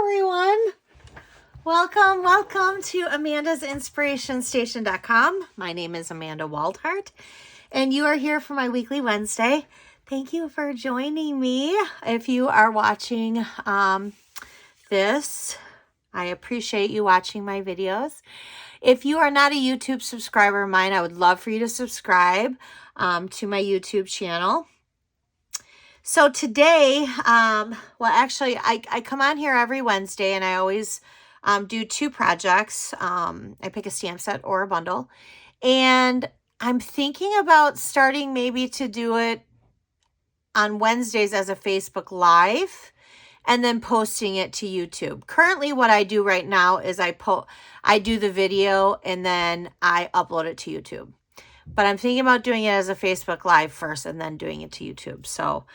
everyone. Welcome to Amanda'sInspirationStation.com. My name is Amanda Waldhart, and you are here for my weekly Wednesday. Thank you for joining me. If you are watching this, I appreciate you watching my videos. If you are not a YouTube subscriber of mine, I would love for you to subscribe to my YouTube channel. So today, I come on here every Wednesday, and I always do two projects. I pick a stamp set or a bundle, and I'm thinking about starting maybe to do it on Wednesdays as a Facebook Live and then posting it to YouTube. Currently, what I do right now is I do the video and then I upload it to YouTube. But I'm thinking about doing it as a Facebook Live first and then doing it to YouTube. So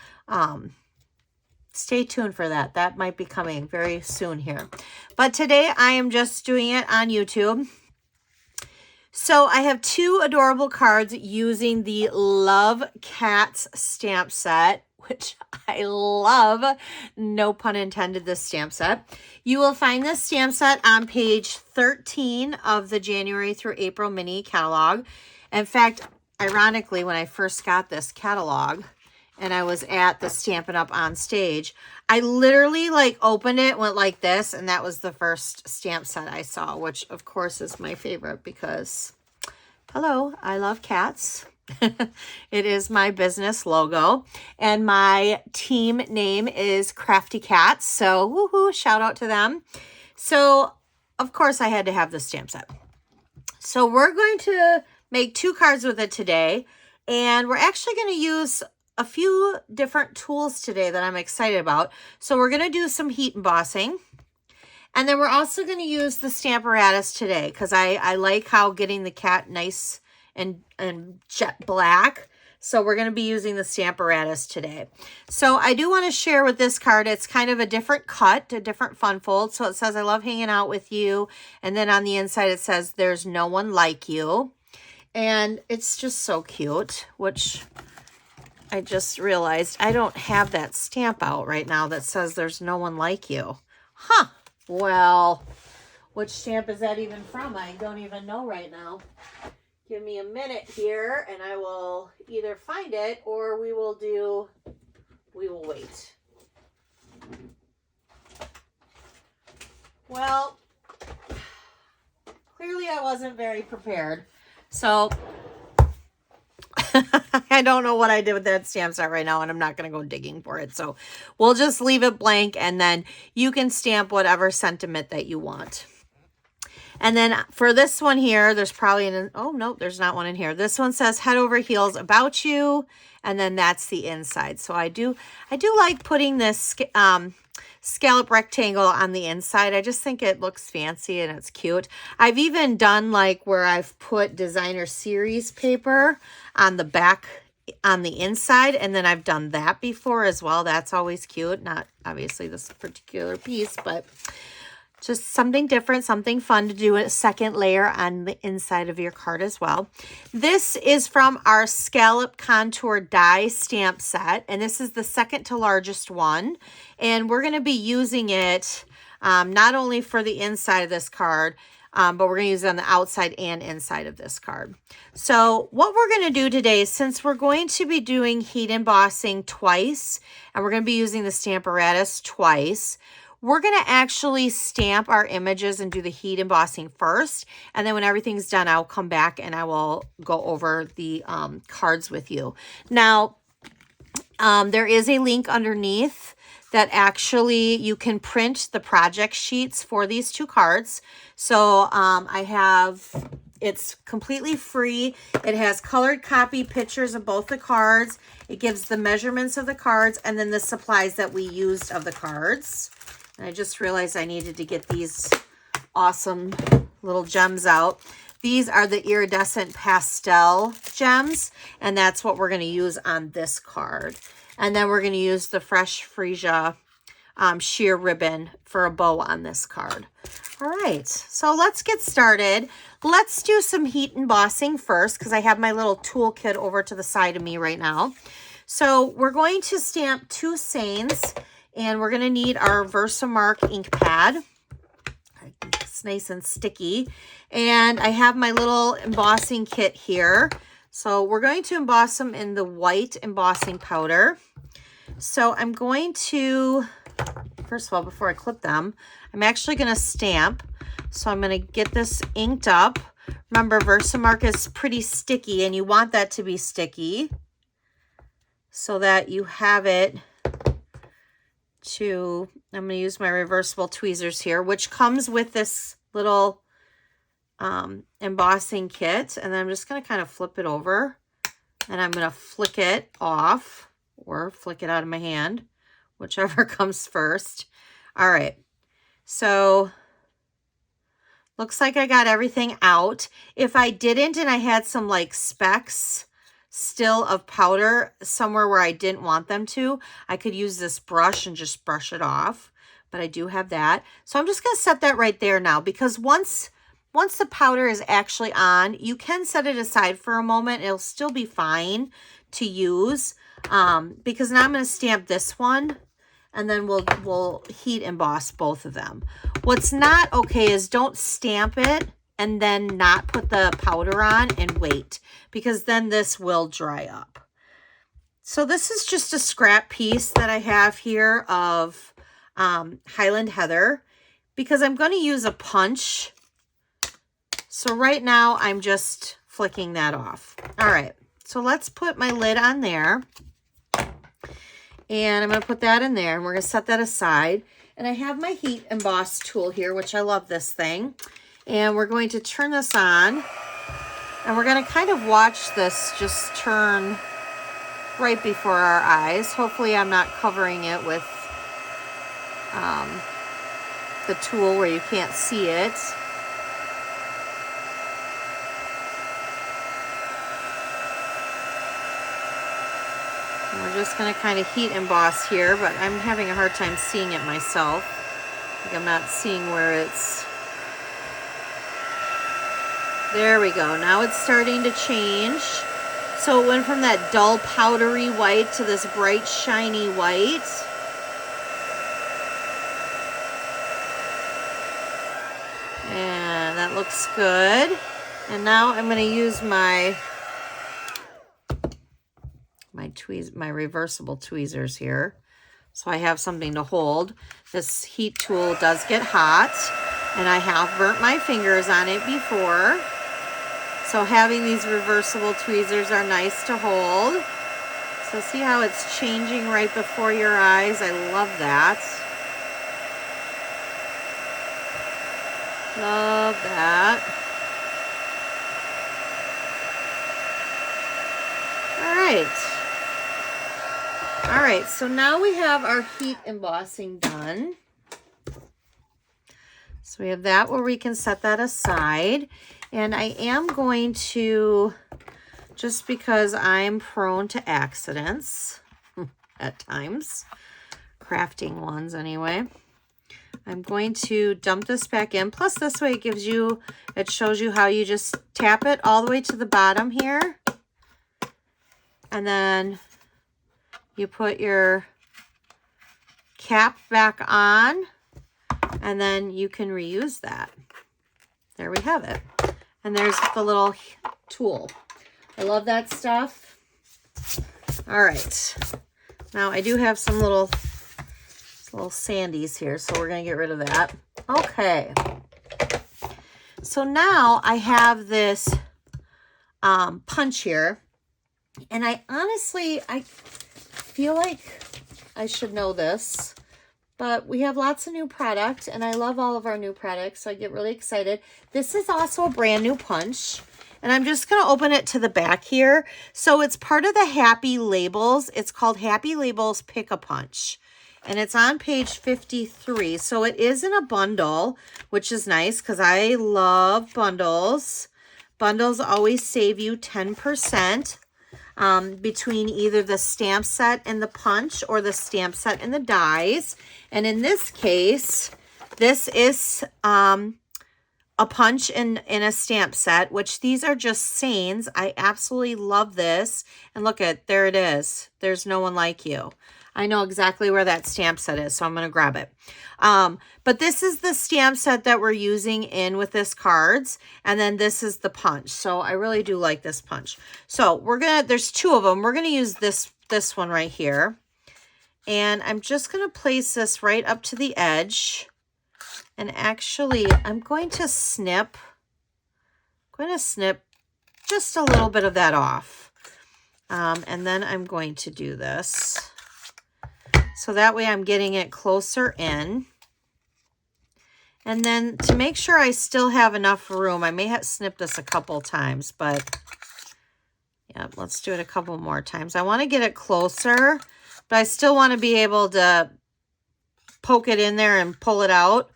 stay tuned for that. That might be coming very soon here. But today I am just doing it on YouTube. So I have two adorable cards using the Love Cats stamp set, which I love. No pun intended, this stamp set. You will find this stamp set on page 13 of the January through April mini catalog. In fact, ironically, when I first got this catalog and I was at the Stampin' Up! On stage, I literally opened it, went like this, and that was the first stamp set I saw, which of course is my favorite because, hello, I love cats. It is my business logo, and my team name is Crafty Cats, so woohoo, shout out to them. So, of course, I had to have this stamp set. So we're going to make two cards with it today, and we're actually going to use a few different tools today that I'm excited about. So we're going to do some heat embossing, and then we're also going to use the Stamparatus today because I like how getting the cat nice and jet black. So we're going to be using the Stamparatus today. So I do want to share with this card, it's kind of a different cut, a different fun fold. So it says, I love hanging out with you. And then on the inside, it says, there's no one like you. And it's just so cute, which I just realized I don't have that stamp out right now that says there's no one like you. Huh. Well, which stamp is that even from? I don't even know right now. Give me a minute here and I will either find it or we will wait. Well, clearly I wasn't very prepared. So I don't know what I did with that stamp set right now, and I'm not going to go digging for it. So we'll just leave it blank, and then you can stamp whatever sentiment that you want. And then for this one here, there's probably oh, no, there's not one in here. This one says head over heels about you, and then that's the inside. So I do like putting this scallop rectangle on the inside. I just think it looks fancy and it's cute. I've even done where I've put designer series paper on the back on the inside, and then I've done that before as well. That's always cute. Not obviously this particular piece, but just something different, something fun to do, a second layer on the inside of your card as well. This is from our Scallop Contour Die stamp set, and this is the second to largest one. And we're going to be using it not only for the inside of this card, but we're going to use it on the outside and inside of this card. So what we're going to do today, since we're going to be doing heat embossing twice, and we're going to be using the Stamparatus twice, we're going to actually stamp our images and do the heat embossing first. And then when everything's done, I'll come back and I will go over the cards with you. Now, there is a link underneath that actually you can print the project sheets for these two cards. So it's completely free. It has colored copy pictures of both the cards. It gives the measurements of the cards and then the supplies that we used of the cards. And I just realized I needed to get these awesome little gems out. These are the iridescent pastel gems, and that's what we're going to use on this card. And then we're going to use the Fresh Freesia sheer ribbon for a bow on this card. All right, so let's get started. Let's do some heat embossing first because I have my little toolkit over to the side of me right now. So we're going to stamp two seines And we're going to need our Versamark ink pad. It's nice and sticky. And I have my little embossing kit here. So we're going to emboss them in the white embossing powder. So I'm going to, first of all, before I clip them, I'm actually going to stamp. So I'm going to get this inked up. Remember, Versamark is pretty sticky, and you want that to be sticky so that you have it to, I'm going to use my reversible tweezers here, which comes with this little embossing kit. And then I'm just going to kind of flip it over, and I'm going to flick it off or flick it out of my hand, whichever comes first. All right. So looks like I got everything out. If I didn't and I had some like specks still of powder somewhere where I didn't want them to, I could use this brush and just brush it off. But I do have that. So I'm just going to set that right there now, because once the powder is actually on, you can set it aside for a moment. It'll still be fine to use, because now I'm going to stamp this one, and then we'll heat emboss both of them. What's not okay is don't stamp it and then not put the powder on and wait, because then this will dry up. So this is just a scrap piece that I have here of Highland Heather, because I'm going to use a punch. So right now I'm just flicking that off. All right, so let's put my lid on there. And I'm going to put that in there, and we're going to set that aside. And I have my heat emboss tool here, which I love this thing. And we're going to turn this on, and we're going to kind of watch this just turn right before our eyes. Hopefully I'm not covering it with the tool where you can't see it. And we're just going to kind of heat emboss here, but I'm having a hard time seeing it myself. Like I'm not seeing where it's... There we go. Now it's starting to change. So it went from that dull powdery white to this bright shiny white. And that looks good. And now I'm going to use my reversible tweezers here. So I have something to hold. This heat tool does get hot, and I have burnt my fingers on it before. So having these reversible tweezers are nice to hold. So see how it's changing right before your eyes? I love that. Love that. All right. All right, so now we have our heat embossing done. So we have that where we can set that aside. And I am going to, just because I'm prone to accidents at times, crafting ones anyway, I'm going to dump this back in. Plus this way it shows you how you just tap it all the way to the bottom here. And then you put your cap back on, and then you can reuse that. There we have it. And there's the little tool. I love that stuff. All right. Now I do have some little sandies here, so we're going to get rid of that. Okay. So now I have this punch here, and I feel like I should know this, but we have lots of new product, and I love all of our new products, so I get really excited. This is also a brand new punch, and I'm just going to open it to the back here. So it's part of the Happy Labels. It's called Happy Labels Pick-a-Punch, and it's on page 53. So it is in a bundle, which is nice because I love bundles. Bundles always save you 10%. Between either the stamp set and the punch, or the stamp set and the dies. And in this case, this is a punch in a stamp set, which these are just sayings. I absolutely love this. And look there it is. There's no one like you. I know exactly where that stamp set is, so I'm going to grab it. But this is the stamp set that we're using in with this cards. And then this is the punch. So I really do like this punch. So there's two of them. We're going to use this one right here. And I'm just going to place this right up to the edge. And actually, I'm going to snip just a little bit of that off. And then I'm going to do this. So that way I'm getting it closer in. And then to make sure I still have enough room, I may have snipped this a couple times, but yeah, let's do it a couple more times. I want to get it closer, but I still want to be able to poke it in there and pull it out.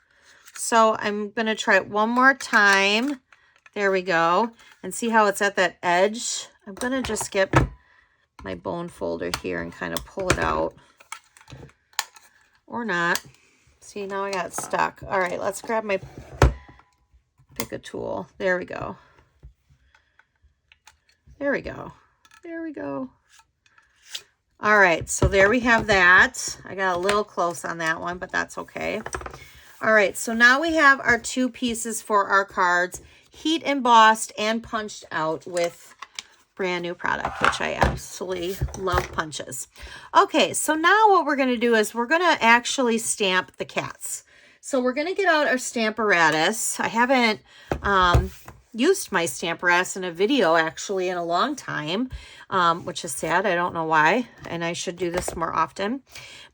So I'm going to try it one more time. There we go. And see how it's at that edge? I'm going to just get my bone folder here and kind of pull it out. Or not. See, now I got stuck. All right, let's grab my pick a tool. There we go. There we go. There we go. All right, so there we have that. I got a little close on that one, but that's okay. All right, so now we have our two pieces for our cards, heat embossed and punched out with brand new product, which I absolutely love punches. Okay, so now what we're going to do is we're going to actually stamp the cats. So we're going to get out our Stamparatus. I haven't used my Stamparatus in a video actually in a long time, which is sad. I don't know why, and I should do this more often.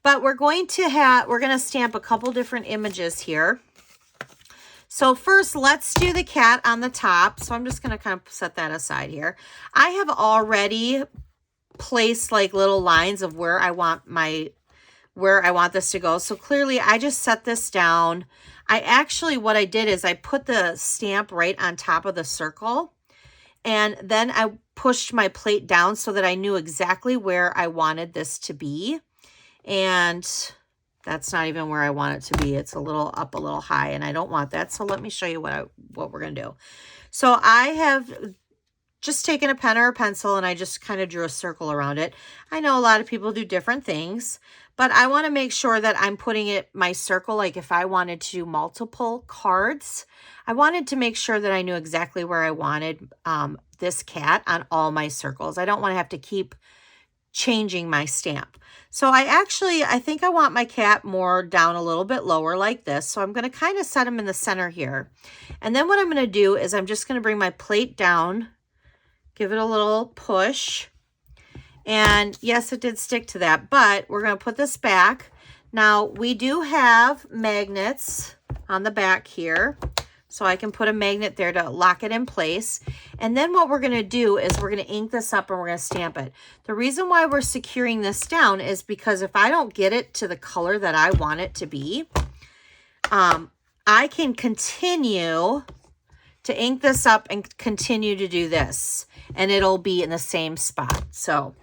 But we're going to stamp a couple different images here. So first, let's do the cat on the top. So I'm just going to kind of set that aside here. I have already placed like little lines of where I want this to go. So clearly I just set this down. What I did is I put the stamp right on top of the circle. And then I pushed my plate down so that I knew exactly where I wanted this to be. And that's not even where I want it to be. It's a little up, a little high, and I don't want that. So let me show you what we're going to do. So I have just taken a pen or a pencil, and I just kind of drew a circle around it. I know a lot of people do different things, but I want to make sure that I'm putting my circle, like if I wanted to do multiple cards, I wanted to make sure that I knew exactly where I wanted this cat on all my circles. I don't want to have to keep changing my stamp. So I think I want my cat more down a little bit lower like this. So I'm going to kind of set him in the center here. And then what I'm going to do is I'm just going to bring my plate down, give it a little push. And yes, it did stick to that, but we're going to put this back. Now we do have magnets on the back here. So I can put a magnet there to lock it in place. And then what we're going to do is we're going to ink this up and we're going to stamp it. The reason why we're securing this down is because if I don't get it to the color that I want it to be, I can continue to ink this up and continue to do this. And it'll be in the same spot. So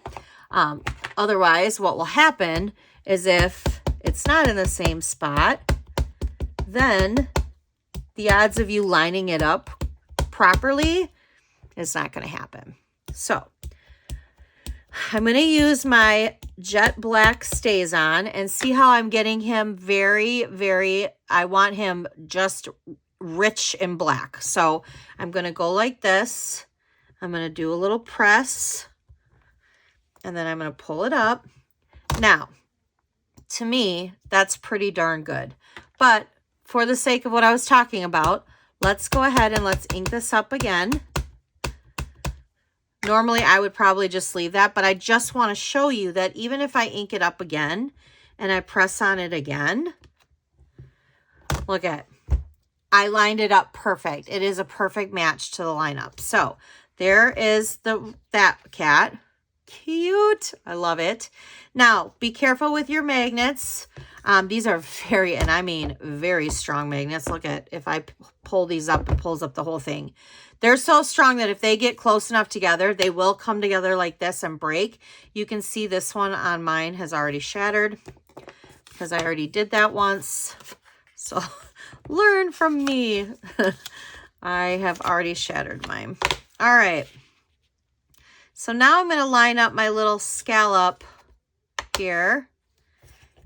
otherwise, what will happen is if it's not in the same spot, then the odds of you lining it up properly is not going to happen. So I'm going to use my jet black StazOn and see how I'm getting him I want him just rich in black. So I'm going to go like this. I'm going to do a little press and then I'm going to pull it up. Now, to me, that's pretty darn good. But for the sake of what I was talking about, let's go ahead and let's ink this up again. Normally, I would probably just leave that, but I just want to show you that even if I ink it up again and I press on it again, look at it. I lined it up perfect. It is a perfect match to the lineup. So there is that cat. Cute. I love it. Now, be careful with your magnets. These are very strong magnets. Look at, if I pull these up, it pulls up the whole thing. They're so strong that if they get close enough together, they will come together like this and break. You can see this one on mine has already shattered because I already did that once. So learn from me. I have already shattered mine. All right. So now I'm going to line up my little scallop here.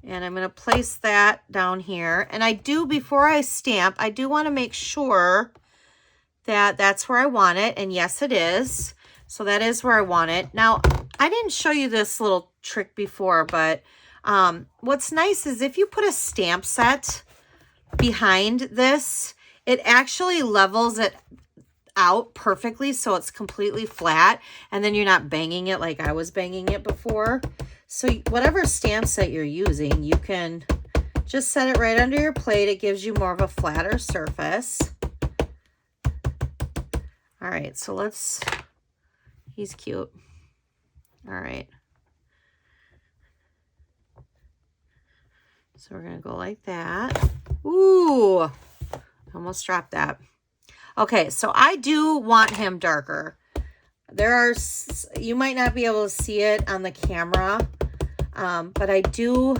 And I'm going to place that down here. And I do, before I stamp, I do want to make sure that that's where I want it. And yes, it is. So that is where I want it. Now, I didn't show you this little trick before, but what's nice is if you put a stamp set behind this, it actually levels it out perfectly so it's completely flat, and then you're not banging it like I was banging it before. So whatever stamp set you're using, you can just set it right under your plate. It gives you more of a flatter surface. All right, so let's, he's cute. All right. So we're going to go like that. Ooh, almost dropped that. Okay, so I do want him darker. There are, you might not be able to see it on the camera, but I do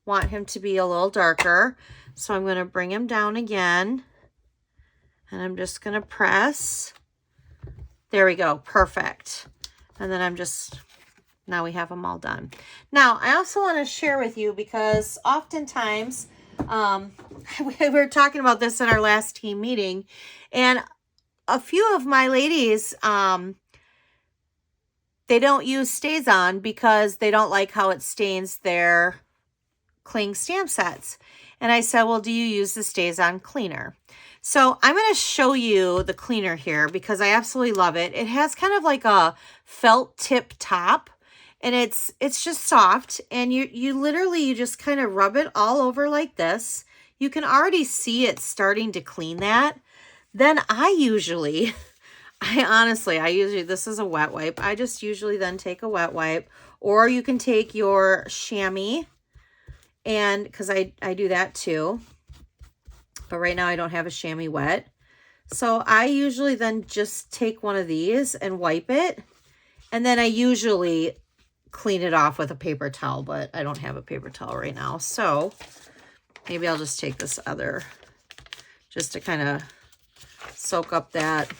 want him to be a little darker. So I'm going to bring him down again, and I'm just going to press. There we go, perfect. And then I'm just, now we have them all done. Now, I also want to share with you, because oftentimes, we were talking about this in our last team meeting, and a few of my ladies, they don't use StazOn because they don't like how it stains their cling stamp sets. And I said, well, do you use the StazOn cleaner? So I'm going to show you the cleaner here because I absolutely love it. It has kind of like a felt tip top, and it's just soft, and you literally, you just kind of rub it all over like this. You can already see it starting to clean that. Then I usually, this is a wet wipe. I just usually then take a wet wipe, or you can take your chamois, and because I do that too. But right now I don't have a chamois wet. So I usually then just take one of these and wipe it. And then I usually clean it off with a paper towel, but I don't have a paper towel right now. So maybe I'll just take this other, just to kind of soak up that.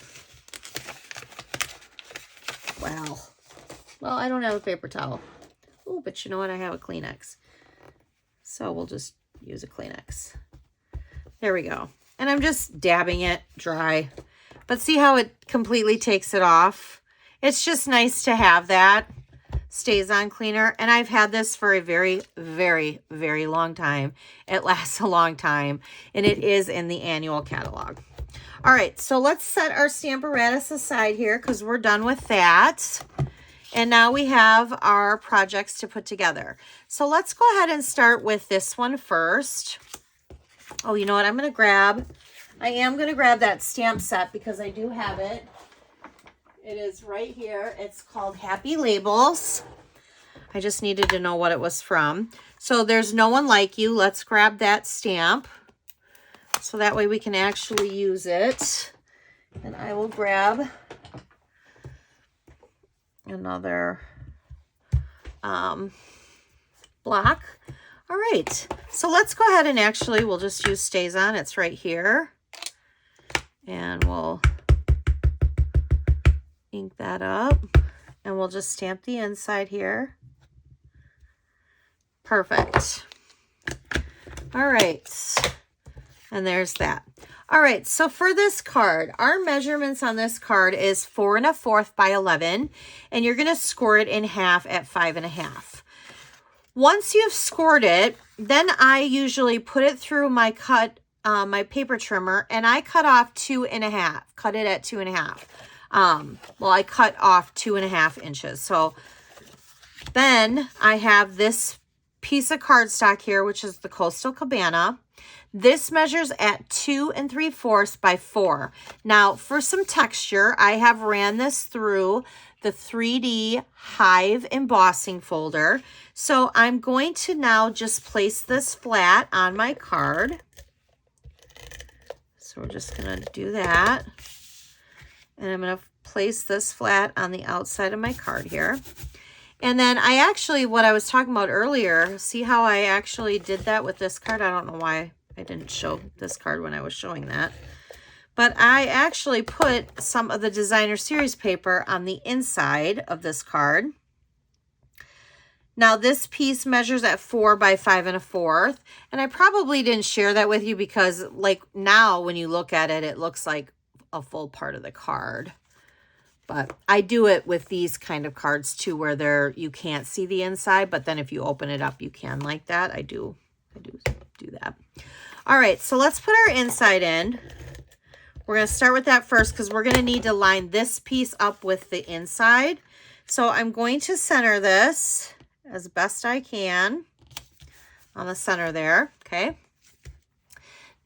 Wow. Well, I don't have a paper towel. Oh, but you know what? I have a Kleenex. So we'll just use a Kleenex. There we go. And I'm just dabbing it dry. But see how it completely takes it off? It's just nice to have that StazOn cleaner. And I've had this for a very, very, very long time. It lasts a long time. And it is in the annual catalog. All right, so let's set our Stamparatus aside here because we're done with that. And now we have our projects to put together. So let's go ahead and start with this one first. Oh, you know what? I am going to grab that stamp set because I do have it. It is right here. It's called Happy Labels. I just needed to know what it was from. So there's No One Like You. Let's grab that stamp. So that way we can actually use it. And I will grab another block. All right, so let's go ahead and actually, we'll just use StazOn. It's right here. And we'll ink that up. And we'll just stamp the inside here. Perfect. All right. And there's that. All right, so for this card, our measurements on this card is 4 1/4 by 11. And you're going to score it in half at 5 1/2. Once you've scored it, then I usually put it through my my paper trimmer, and I cut off 2 1/2. Cut it at 2 1/2. Well, I cut off 2 1/2 inches. So then I have this piece of cardstock here, which is the Coastal Cabana. This measures at 2 3/4 by 4. Now, for some texture, I have ran this through the 3D Hive embossing folder. So I'm going to now just place this flat on my card. So we're just going to do that. And I'm going to place this flat on the outside of my card here. And then I actually, what I was talking about earlier, see how I actually did that with this card? I don't know why I didn't show this card when I was showing that. But I actually put some of the Designer Series paper on the inside of this card. Now this piece measures at 4 by 5 1/4. And I probably didn't share that with you because like now when you look at it, it looks like a full part of the card. But I do it with these kind of cards too, where you can't see the inside, but then if you open it up, you can like that. I do that. All right, so let's put our inside in. We're going to start with that first because we're going to need to line this piece up with the inside. So I'm going to center this as best I can on the center there, okay?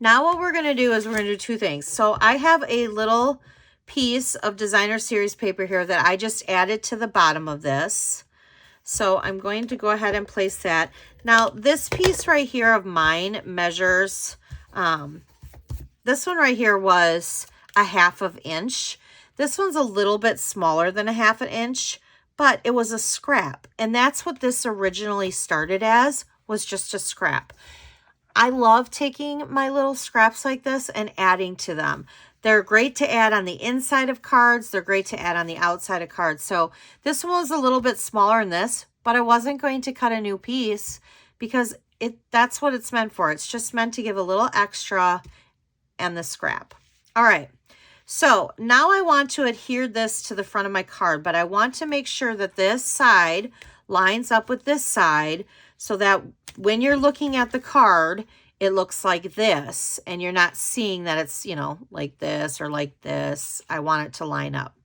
Now what we're going to do is we're going to do two things. So I have a little piece of designer series paper here that I just added to the bottom of this. So I'm going to go ahead and place that. Now this piece right here of mine measures, this one right here was a 1/2 inch. This one's a little bit smaller than a 1/2 inch, but it was a scrap. And that's what this originally started as, was just a scrap. I love taking my little scraps like this and adding to them. They're great to add on the inside of cards. They're great to add on the outside of cards. So this one was a little bit smaller than this, but I wasn't going to cut a new piece because that's what it's meant for. It's just meant to give a little extra and the scrap. All right. So now I want to adhere this to the front of my card, but I want to make sure that this side lines up with this side so that when you're looking at the card, it looks like this, and you're not seeing that it's, you know, like this or like this. I want it to line up.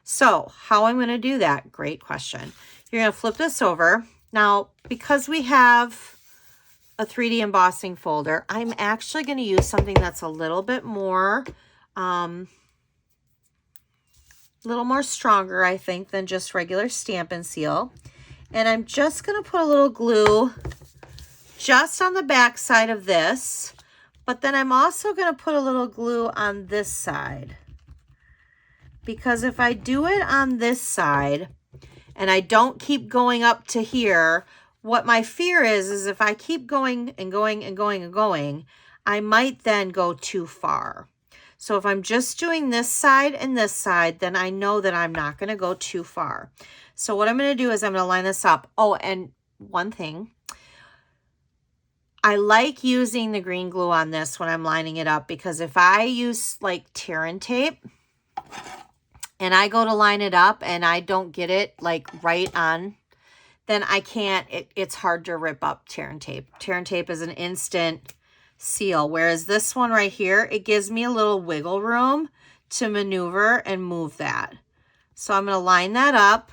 So how I'm going to do that? Great question. You're going to flip this over. Now, because we have a 3D embossing folder, I'm actually going to use something that's a little bit more, stronger, I think, than just regular Stampin' Seal. And I'm just going to put a little glue just on the back side of this, but then I'm also going to put a little glue on this side, because if I do it on this side and I don't keep going up to here, what my fear is if I keep going and going and going and going, I might then go too far. So if I'm just doing this side and this side, then I know that I'm not going to go too far. So what I'm going to do is I'm going to line this up. Oh, and one thing, I like using the green glue on this when I'm lining it up, because if I use like tear and tape and I go to line it up and I don't get it like right on, then I can't, it's hard to rip up tear and tape. Tear and tape is an instant seal, whereas this one right here, it gives me a little wiggle room to maneuver and move that. So I'm going to line that up.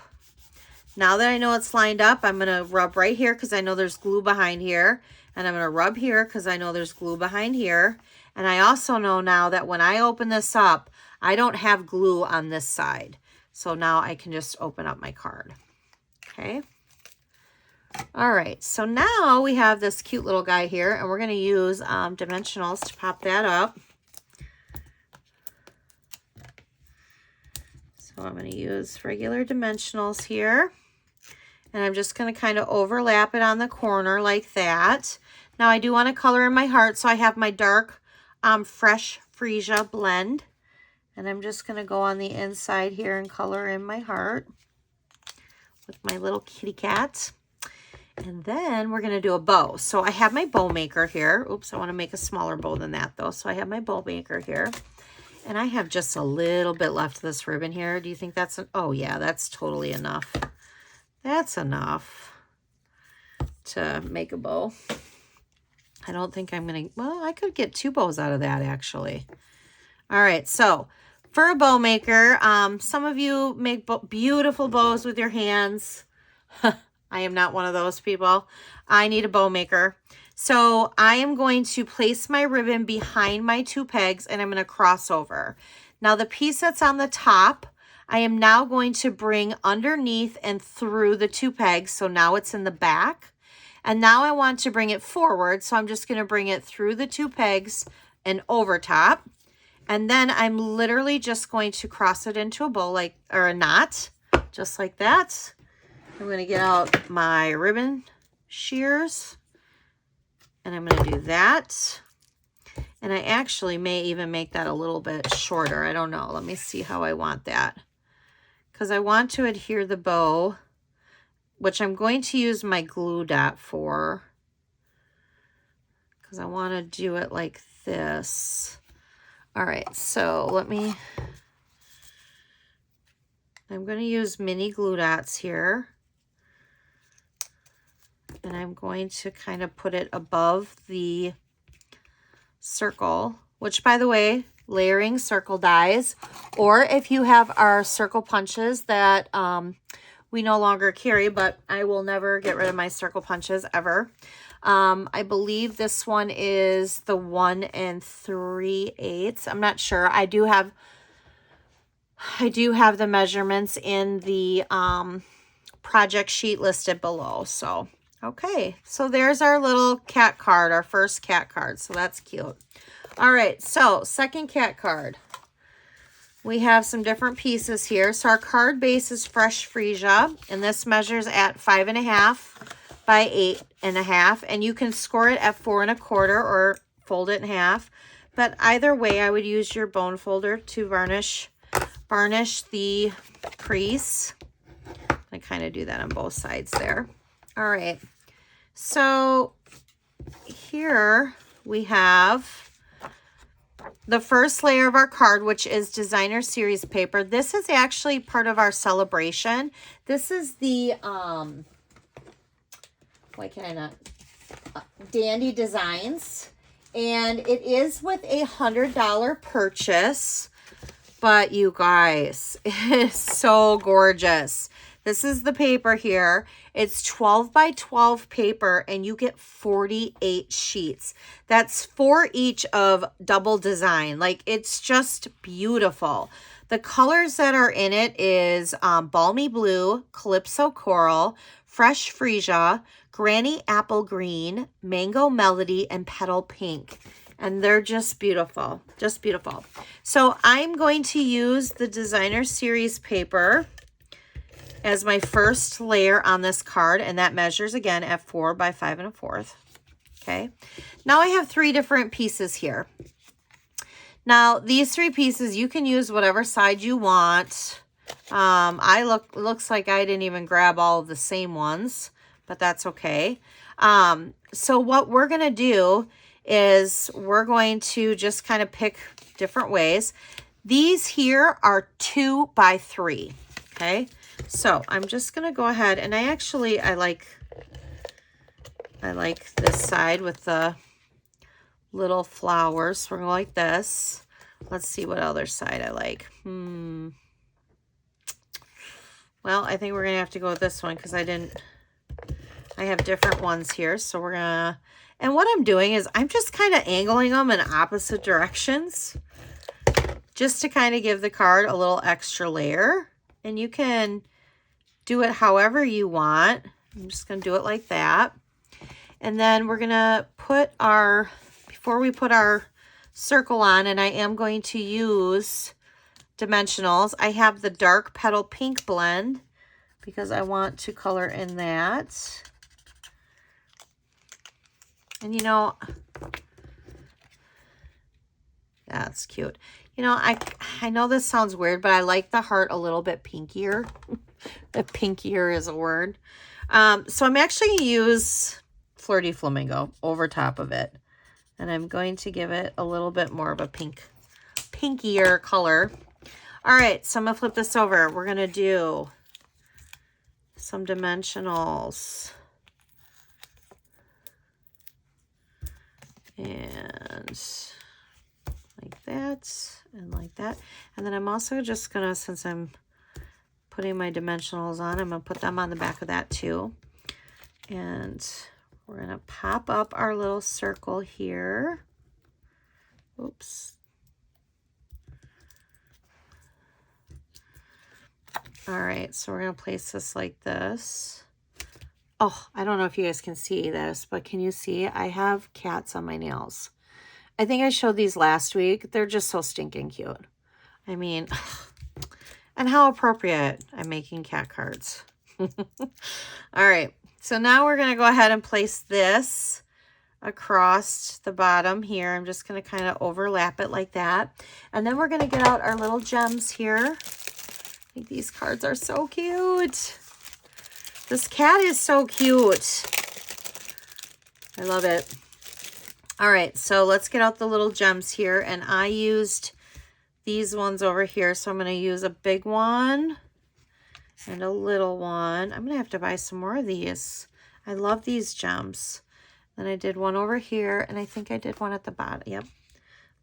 Now that I know it's lined up, I'm going to rub right here because I know there's glue behind here. And I'm going to rub here because I know there's glue behind here. And I also know now that when I open this up, I don't have glue on this side. So now I can just open up my card. Okay. All right. So now we have this cute little guy here, and we're going to use dimensionals to pop that up. So I'm going to use regular dimensionals here. And I'm just going to kind of overlap it on the corner like that. Now I do want to color in my heart, so I have my dark fresh freesia blend. And I'm just going to go on the inside here and color in my heart with my little kitty cat. And then we're going to do a bow. So I have my bow maker here. Oops, I want to make a smaller bow than that though. So I have my bow maker here. And I have just a little bit left of this ribbon here. Do you think that's oh yeah, that's totally enough. That's enough to make a bow. I don't think I'm going to, well, I could get 2 bows out of that actually. All right, so for a bow maker, some of you make beautiful bows with your hands. I am not one of those people. I need a bow maker. So I am going to place my ribbon behind my 2 pegs and I'm going to cross over. Now the piece that's on the top, I am now going to bring underneath and through the 2 pegs. So now it's in the back. And now I want to bring it forward. So I'm just going to bring it through the 2 pegs and over top. And then I'm literally just going to cross it into a bow or a knot, just like that. I'm going to get out my ribbon shears and I'm going to do that. And I actually may even make that a little bit shorter. I don't know. Let me see how I want that. Because I want to adhere the bow which I'm going to use my glue dot for, because I want to do it like this. All right, so I'm going to use mini glue dots here. And I'm going to kind of put it above the circle, which, by the way, layering circle dies, or if you have our circle punches that we no longer carry, but I will never get rid of my circle punches ever. I believe this one is the 1 3/8. I'm not sure. I do have the measurements in the project sheet listed below. So, okay. So there's our little cat card, our first cat card. So that's cute. All right. So second cat card. We have some different pieces here. So our card base is fresh freesia, and this measures at 5.5 by 8.5, and you can score it at 4 1/4 or fold it in half. But either way, I would use your bone folder to varnish the crease. I kind of do that on both sides there. All right. So here we have the first layer of our card, which is designer series paper. This is actually part of our celebration. This is the, why can I not? Dandy Designs. And it is with a $100 purchase. But you guys, it is so gorgeous. This is the paper here. It's 12 by 12 paper, and you get 48 sheets. That's 4 each of double design. Like, it's just beautiful. The colors that are in it is Balmy Blue, Calypso Coral, Fresh Freesia, Granny Apple Green, Mango Melody, and Petal Pink. And they're just beautiful, just beautiful. So I'm going to use the designer series paper as my first layer on this card, and that measures again at 4 by 5 1/4. Okay. Now I have 3 different pieces here. Now these 3 pieces, you can use whatever side you want. Looks like I didn't even grab all of the same ones, but that's okay. So what we're going to do is we're going to just kind of pick different ways. These here are 2 by 3. Okay. So I'm just going to go ahead, and I like this side with the little flowers. So we're going to like this. Let's see what other side I like. Well, I think we're going to have to go with this one because I have different ones here. So we're going to, and what I'm doing is I'm just kind of angling them in opposite directions just to kind of give the card a little extra layer. And you can do it however you want. I'm just going to do it like that. And then we're going to put before we put our circle on, and I am going to use dimensionals. I have the dark Petal Pink blend because I want to color in that. And you know, that's cute. You know, I know this sounds weird, but I like the heart a little bit pinkier. The pinkier is a word. So I'm actually going to use Flirty Flamingo over top of it. And I'm going to give it a little bit more of a pinkier color. All right, so I'm going to flip this over. We're going to do some dimensionals. And like that, and like that. And then I'm also just going to, since I'm putting my dimensionals on, I'm going to put them on the back of that too. And we're going to pop up our little circle here. Oops. All right, so we're going to place this like this. Oh, I don't know if you guys can see this, but can you see? I have cats on my nails. I think I showed these last week. They're just so stinking cute. I mean, and how appropriate. I'm making cat cards. All right. So now we're going to go ahead and place this across the bottom here. I'm just going to kind of overlap it like that. And then we're going to get out our little gems here. I think these cards are so cute. This cat is so cute. I love it. All right, so let's get out the little gems here. And I used these ones over here. So I'm going to use a big one and a little one. I'm going to have to buy some more of these. I love these gems. Then I did one over here, and I think I did one at the bottom. Yep.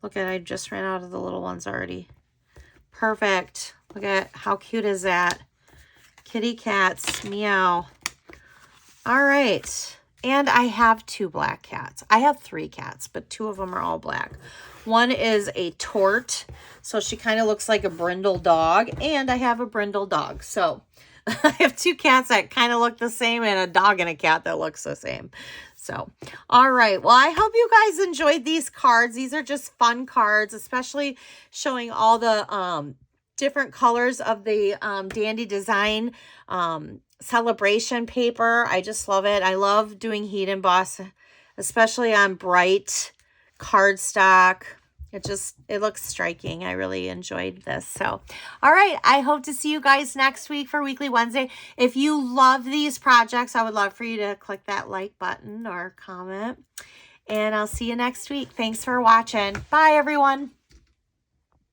Look at, I just ran out of the little ones already. Perfect. Look at how cute is that? Kitty cats, meow. All right. And I have 2 black cats. I have 3 cats, but 2 of them are all black. One is a tort, so she kind of looks like a brindle dog, and I have a brindle dog. So I have 2 cats that kind of look the same and a dog and a cat that looks the same. So, all right. Well, I hope you guys enjoyed these cards. These are just fun cards, especially showing all the different colors of the Dandy Design celebration paper. I just love it. I love doing heat emboss, especially on bright cardstock. It looks striking. I really enjoyed this. So, all right. I hope to see you guys next week for Weekly Wednesday. If you love these projects, I would love for you to click that like button or comment. And I'll see you next week. Thanks for watching. Bye, everyone.